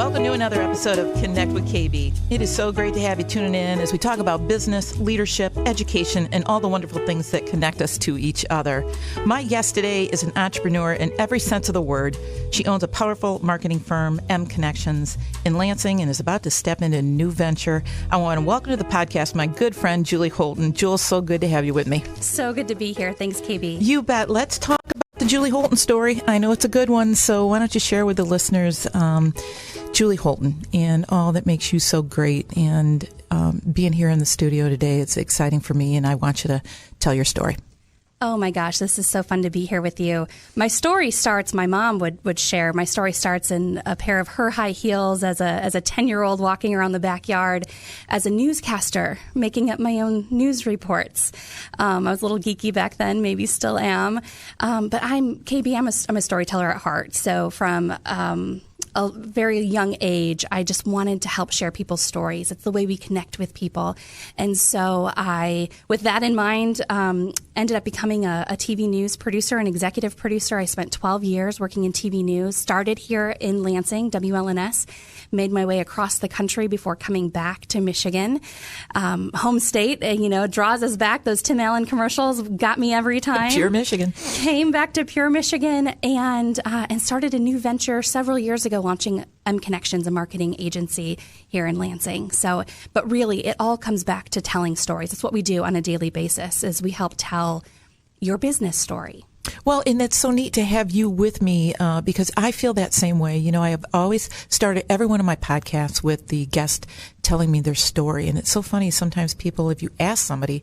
Welcome to another episode of Connect with KB. It is so great to have you tuning in as we talk about business, leadership, education, and all the wonderful things that connect us to each other. My guest today is an entrepreneur in every sense of the word. She owns a powerful marketing firm, mConnexions, in Lansing, and is about to step into a new venture. I want to welcome to the podcast my good friend, Julie Holton. Jules, so good to have you with me. So good to be here. Thanks, KB. You bet. Let's talk about the Julie Holton story. I know it's a good one, so why don't you share with the listeners Julie Holton and all that makes you so great. And being here in the studio today, it's exciting for me, and I want you to tell your story. Oh my gosh, this is so fun to be here with you. My story starts, my mom would share, my story starts in a pair of her high heels as a 10-year-old walking around the backyard as a newscaster, making up my own news reports. I was a little geeky back then, maybe still am. But I'm a storyteller at heart. So from a very young age, I just wanted to help share people's stories. It's the way we connect with people. And so I, with that in mind, ended up becoming a TV news producer, an executive producer. I spent 12 years working in TV news, started here in Lansing, WLNS, made my way across the country before coming back to Michigan. Home state, draws us back. Those Tim Allen commercials got me every time. Pure Michigan. Came back to pure Michigan and started a new venture several years ago, launching mConnexions, a marketing agency here in Lansing. So, but really, it all comes back to telling stories. It's what we do on a daily basis, is we help tell your business story. Well, and it's so neat to have you with me because I feel that same way. You know, I have always started every one of my podcasts with the guest telling me their story. And it's so funny. Sometimes people, if you ask somebody,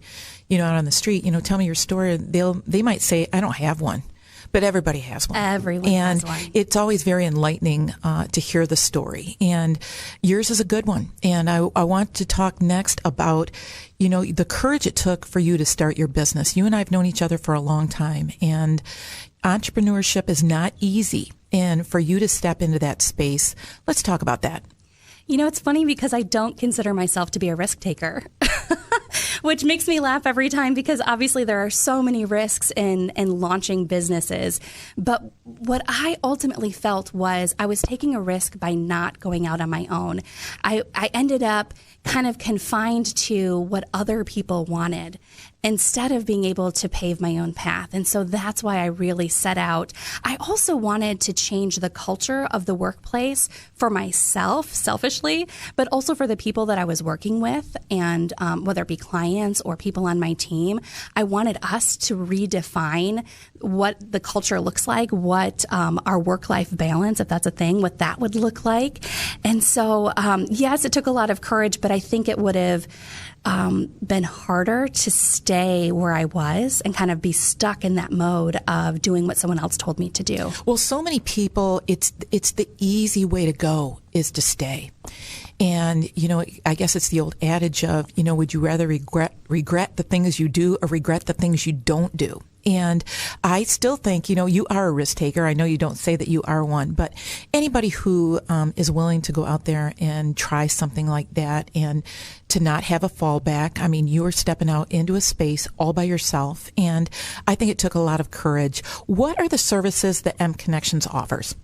out on the street, tell me your story, they might say, I don't have one. But everybody has one. Everyone has one. And it's always very enlightening to hear the story. And yours is a good one. And I want to talk next about, the courage it took for you to start your business. You and I have known each other for a long time. And entrepreneurship is not easy. And for you to step into that space, let's talk about that. It's funny because I don't consider myself to be a risk taker. Which makes me laugh every time because obviously there are so many risks in launching businesses. But what I ultimately felt was I was taking a risk by not going out on my own. I ended up kind of confined to what other people wanted instead of being able to pave my own path. And so that's why I really set out. I also wanted to change the culture of the workplace for myself, selfishly, but also for the people that I was working with, and whether it be clients or people on my team. I wanted us to redefine what the culture looks like, what our work-life balance, if that's a thing, what that would look like. And so, yes, it took a lot of courage, but I think it would have been harder to stay where I was and kind of be stuck in that mode of doing what someone else told me to do. Well, so many people, it's the easy way to go is to stay. And, I guess it's the old adage of, would you rather regret the things you do or regret the things you don't do? And I still think, you are a risk taker. I know you don't say that you are one, but anybody who is willing to go out there and try something like that and to not have a fallback, I mean, you are stepping out into a space all by yourself. And I think it took a lot of courage. What are the services that mConnexions offers?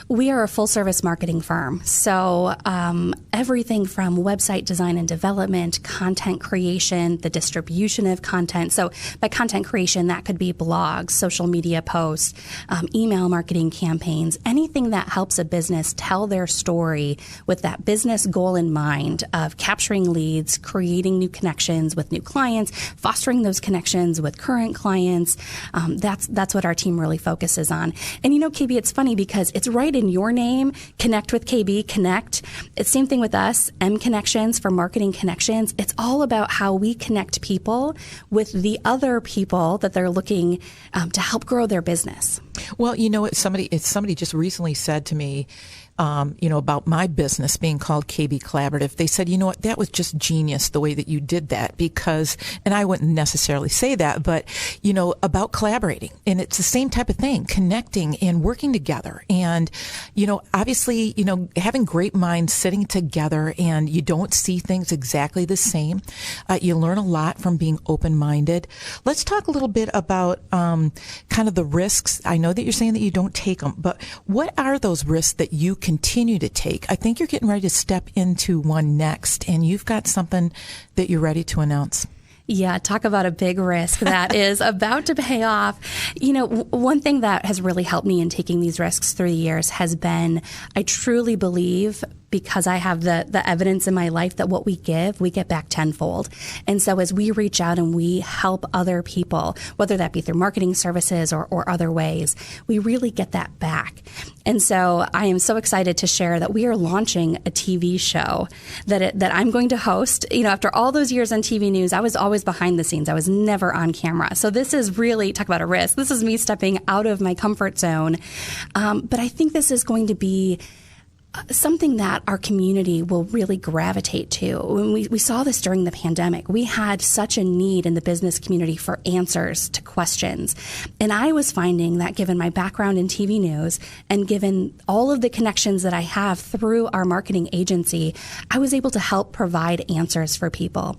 We are a full-service marketing firm, so everything from website design and development, content creation, the distribution of content. So by content creation, that could be blogs, social media posts, email marketing campaigns, anything that helps a business tell their story with that business goal in mind of capturing leads, creating new connections with new clients, fostering those connections with current clients. That's what our team really focuses on. And KB, it's funny because it's right in your name, Connect with KB, Connect. It's same thing with us, mConnexions for marketing connections. It's all about how we connect people with the other people that they're looking to help grow their business. Well, somebody just recently said to me, about my business being called KB Collaborative. They said, that was just genius the way that you did that because, and I wouldn't necessarily say that, but, about collaborating. And it's the same type of thing, connecting and working together. And, obviously, having great minds sitting together and you don't see things exactly the same. You learn a lot from being open-minded. Let's talk a little bit about kind of the risks. I know that you're saying that you don't take them, but what are those risks that you continue to take? I think you're getting ready to step into one next, and you've got something that you're ready to announce. Yeah, talk about a big risk that is about to pay off. You know, one thing that has really helped me in taking these risks through the years has been, I truly believe, because I have the evidence in my life that what we give, we get back tenfold. And so as we reach out and we help other people, whether that be through marketing services or other ways, we really get that back. And so I am so excited to share that we are launching a TV show that I'm going to host. You know, after all those years on TV news, I was always behind the scenes. I was never on camera. So this is really, talk about a risk. This is me stepping out of my comfort zone. But I think this is going to be something that our community will really gravitate to. When we saw this during the pandemic, we had such a need in the business community for answers to questions. And I was finding that given my background in TV news and given all of the connections that I have through our marketing agency, I was able to help provide answers for people.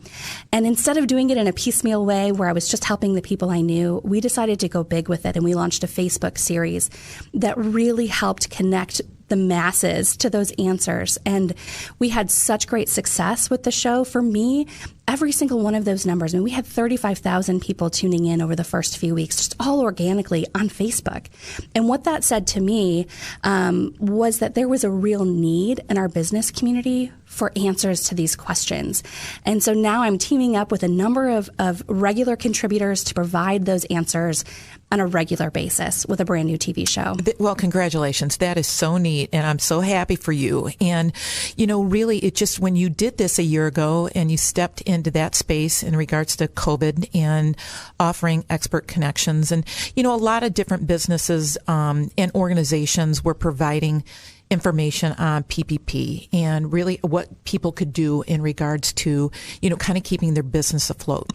And instead of doing it in a piecemeal way where I was just helping the people I knew, we decided to go big with it. And we launched a Facebook series that really helped connect the masses to those answers. And we had such great success with the show. For me, every single one of those numbers, I mean, we had 35,000 people tuning in over the first few weeks, just all organically on Facebook. And what that said to me was that there was a real need in our business community for answers to these questions. And so now I'm teaming up with a number of regular contributors to provide those answers on a regular basis with a brand new TV show. Well, congratulations. That is so neat. And I'm so happy for you. And, you know, really, it just, when you did this a year ago and you stepped into that space in regards to COVID and offering expert connections, and, you know, a lot of different businesses and organizations were providing information on PPP and really what people could do in regards to, you know, kind of keeping their business afloat.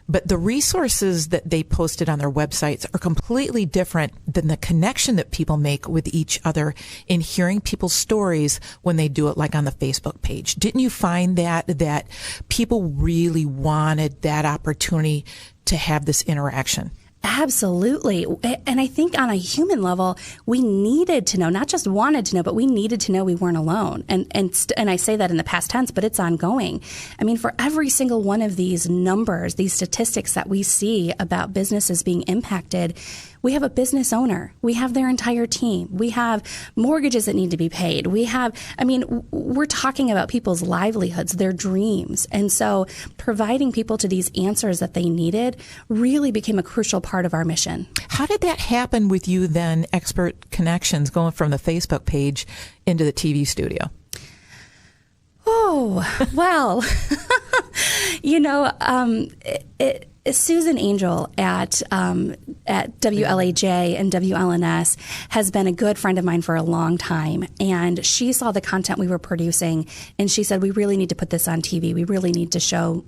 But the resources that they posted on their websites are completely different than the connection that people make with each other in hearing people's stories when they do it, like on the Facebook page. Didn't you find that people really wanted that opportunity to have this interaction? Absolutely. And I think on a human level, we needed to know, not just wanted to know, but we needed to know we weren't alone. And I say that in the past tense, but it's ongoing. I mean, for every single one of these numbers, these statistics that we see about businesses being impacted, we have a business owner. We have their entire team. We have mortgages that need to be paid. We're talking about people's livelihoods, their dreams. And so providing people to these answers that they needed really became a crucial part of our mission. How did that happen with you then, Expert Connections, going from the Facebook page into the TV studio? Oh, well, Susan Angel at WLAJ and WLNS has been a good friend of mine for a long time. And she saw the content we were producing and she said, we really need to put this on TV. We really need to show,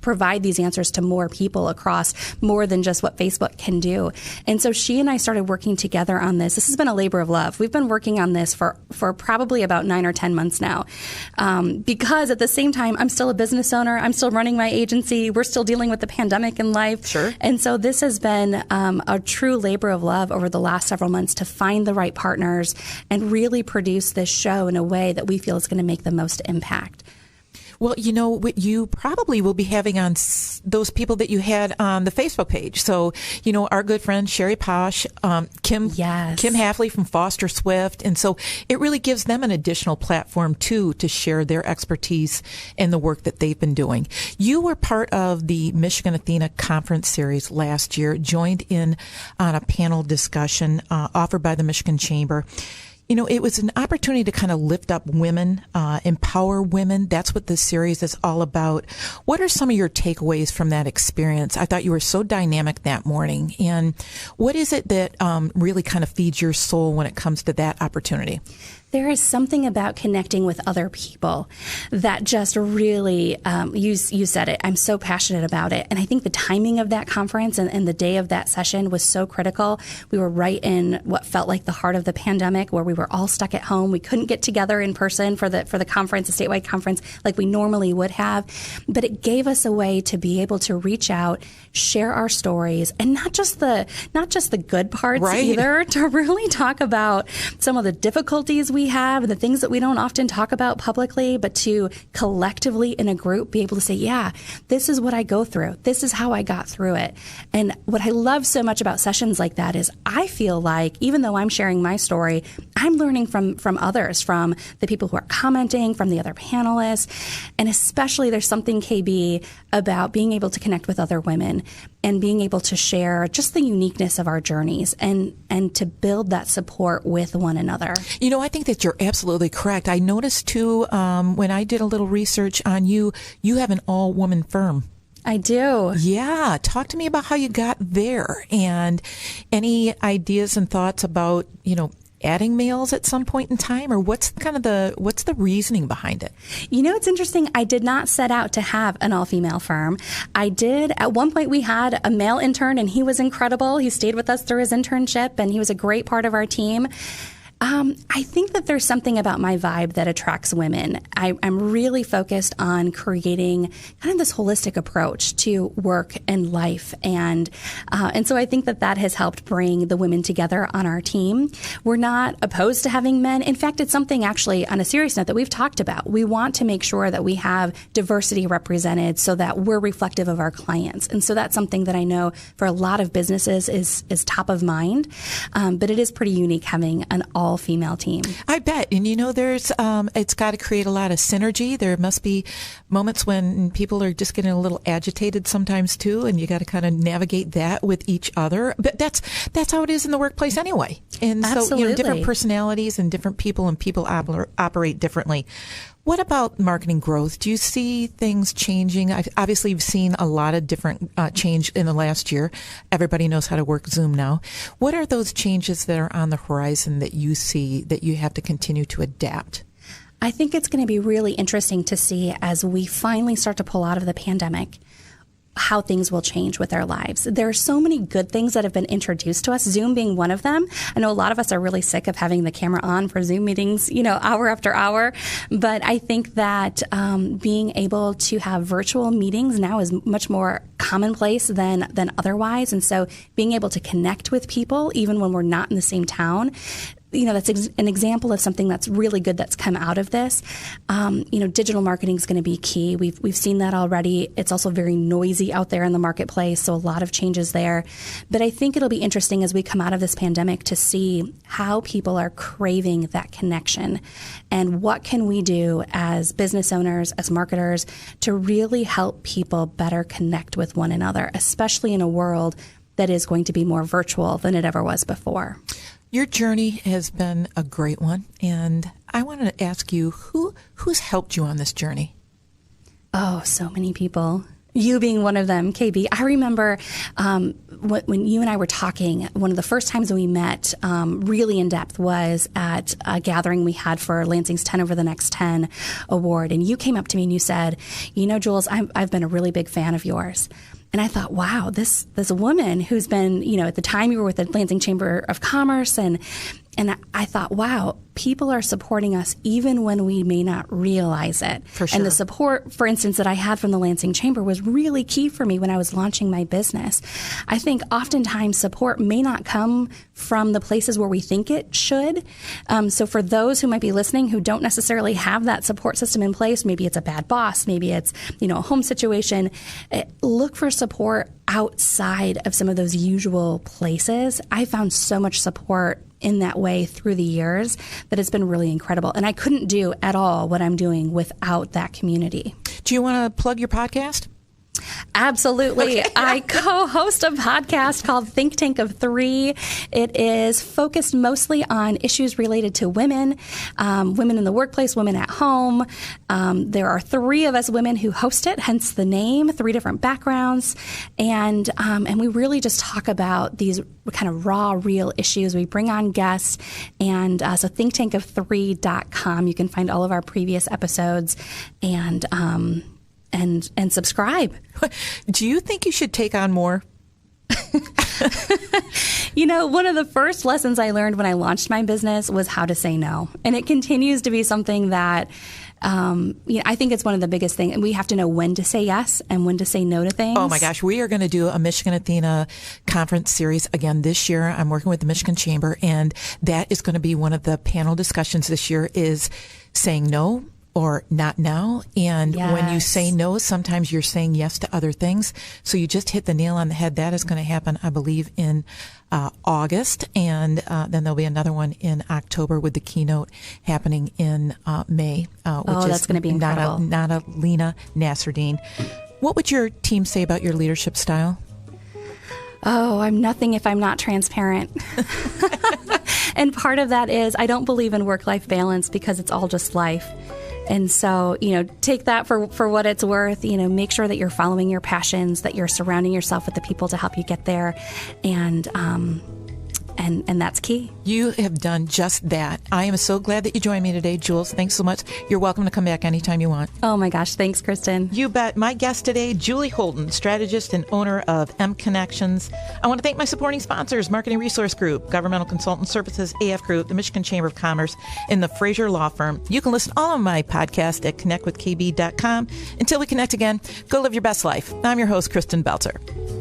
provide these answers to more people across more than just what Facebook can do. And so she and I started working together on this. This has been a labor of love. We've been working on this for probably about 9 or 10 months now. Because at the same time, I'm still a business owner. I'm still running my agency. We're still dealing with the pandemic in life. Sure. And so this has been a true labor of love over the last several months to find the right partners and really produce this show in a way that we feel is going to make the most impact. Well, you probably will be having on those people that you had on the Facebook page. So, our good friend Sherry Posh, Kim Halfley from Foster Swift. And so it really gives them an additional platform, too, to share their expertise and the work that they've been doing. You were part of the Michigan Athena Conference Series last year, joined in on a panel discussion offered by the Michigan Chamber. It was an opportunity to kind of lift up women, empower women. That's what this series is all about. What are some of your takeaways from that experience? I thought you were so dynamic that morning. And what is it that really kind of feeds your soul when it comes to that opportunity? There is something about connecting with other people that just really, you said it, I'm so passionate about it. And I think the timing of that conference and the day of that session was so critical. We were right in what felt like the heart of the pandemic, where we were all stuck at home. We couldn't get together in person for the conference, the statewide conference, like we normally would have. But it gave us a way to be able to reach out, share our stories, and not just the good parts either, to really talk about some of the difficulties we have and the things that we don't often talk about publicly, but to collectively in a group be able to say, yeah, this is what I go through. This is how I got through it. And what I love so much about sessions like that is I feel like even though I'm sharing my story, I'm learning from others, from the people who are commenting, from the other panelists. And especially there's something, KB, about being able to connect with other women and being able to share just the uniqueness of our journeys and to build that support with one another. You know, I think that you're absolutely correct. I noticed too, when I did a little research on you, you have an all-woman firm. I do. Yeah. Talk to me about how you got there and any ideas and thoughts about, adding males at some point in time, or what's the reasoning behind it? You know, it's interesting. I did not set out to have an all-female firm. I did. At one point, we had a male intern, and he was incredible. He stayed with us through his internship, and he was a great part of our team. I think that there's something about my vibe that attracts women. I'm really focused on creating kind of this holistic approach to work and life. And so I think that has helped bring the women together on our team. We're not opposed to having men. In fact, it's something actually on a serious note that we've talked about. We want to make sure that we have diversity represented so that we're reflective of our clients. And so that's something that I know for a lot of businesses is top of mind. But it is pretty unique having an all-female team. I bet. And there's it's got to create a lot of synergy. There must be moments when people are just getting a little agitated sometimes too, and you got to kind of navigate that with each other. But that's how it is in the workplace anyway. And Absolutely. So different personalities and different people operate differently. What about marketing growth? Do you see things changing? Obviously, you've seen a lot of different change in the last year. Everybody knows how to work Zoom now. What are those changes that are on the horizon that you see that you have to continue to adapt? I think it's going to be really interesting to see as we finally start to pull out of the pandemic how things will change with our lives. There are so many good things that have been introduced to us, Zoom being one of them. I know a lot of us are really sick of having the camera on for Zoom meetings, hour after hour. But I think that being able to have virtual meetings now is much more commonplace than otherwise. And so being able to connect with people, even when we're not in the same town, that's an example of something that's really good that's come out of this. Digital marketing is going to be key. We've seen that already. It's also very noisy out there in the marketplace, so a lot of changes there. But I think it'll be interesting as we come out of this pandemic to see how people are craving that connection and what can we do as business owners, as marketers, to really help people better connect with one another, especially in a world that is going to be more virtual than it ever was before. Your journey has been a great one, and I wanted to ask you, who's helped you on this journey? Oh, so many people. You being one of them, KB. I remember when you and I were talking, one of the first times we met really in depth was at a gathering we had for Lansing's 10 Over the Next 10 award. And you came up to me and you said, Jules, I've been a really big fan of yours. And I thought, wow, this woman who's been, at the time you were with the Lansing Chamber of Commerce, and I thought, wow, people are supporting us even when we may not realize it. For sure. And the support, for instance, that I had from the Lansing Chamber was really key for me when I was launching my business. I think oftentimes support may not come from the places where we think it should. So for those who might be listening who don't necessarily have that support system in place, maybe it's a bad boss, maybe it's, a home situation, look for support outside of some of those usual places. I found so much support in that way through the years that it's been really incredible. And I couldn't do at all what I'm doing without that community. Do you want to plug your podcast? Absolutely. Okay. I co-host a podcast called Think Tank of Three. It is focused mostly on issues related to women, women in the workplace, women at home. There are three of us women who host it, hence the name, three different backgrounds. And we really just talk about these kind of raw, real issues. We bring on guests. And so thinktankof3.com, you can find all of our previous episodes and subscribe. Do you think you should take on more? One of the first lessons I learned when I launched my business was how to say no. And it continues to be something that, I think it's one of the biggest things. And we have to know when to say yes and when to say no to things. Oh my gosh. We are going to do a Michigan Athena conference series again this year. I'm working with the Michigan Chamber, and that is going to be one of the panel discussions this year is saying no or not now. And when you say no, sometimes you're saying yes to other things. So you just hit the nail on the head. That is going to happen, I believe, in August. And then there'll be another one in October with the keynote happening in May. Which that's going to be incredible. Not Lena Nasserdine. What would your team say about your leadership style? Oh, I'm nothing if I'm not transparent. And part of that is I don't believe in work-life balance because it's all just life. And so, take that for what it's worth. Make sure that you're following your passions, that you're surrounding yourself with the people to help you get there. And that's key. You have done just that. I am so glad that you joined me today, Jules. Thanks so much. You're welcome to come back anytime you want. Oh my gosh. Thanks, Kristen. You bet. My guest today, Julie Holton, strategist and owner of mConnexions. I want to thank my supporting sponsors, Marketing Resource Group, Governmental Consultant Services, AF Group, the Michigan Chamber of Commerce, and the Fraser Law Firm. You can listen to all of my podcasts at connectwithkb.com. Until we connect again, go live your best life. I'm your host, Kristen Belzer.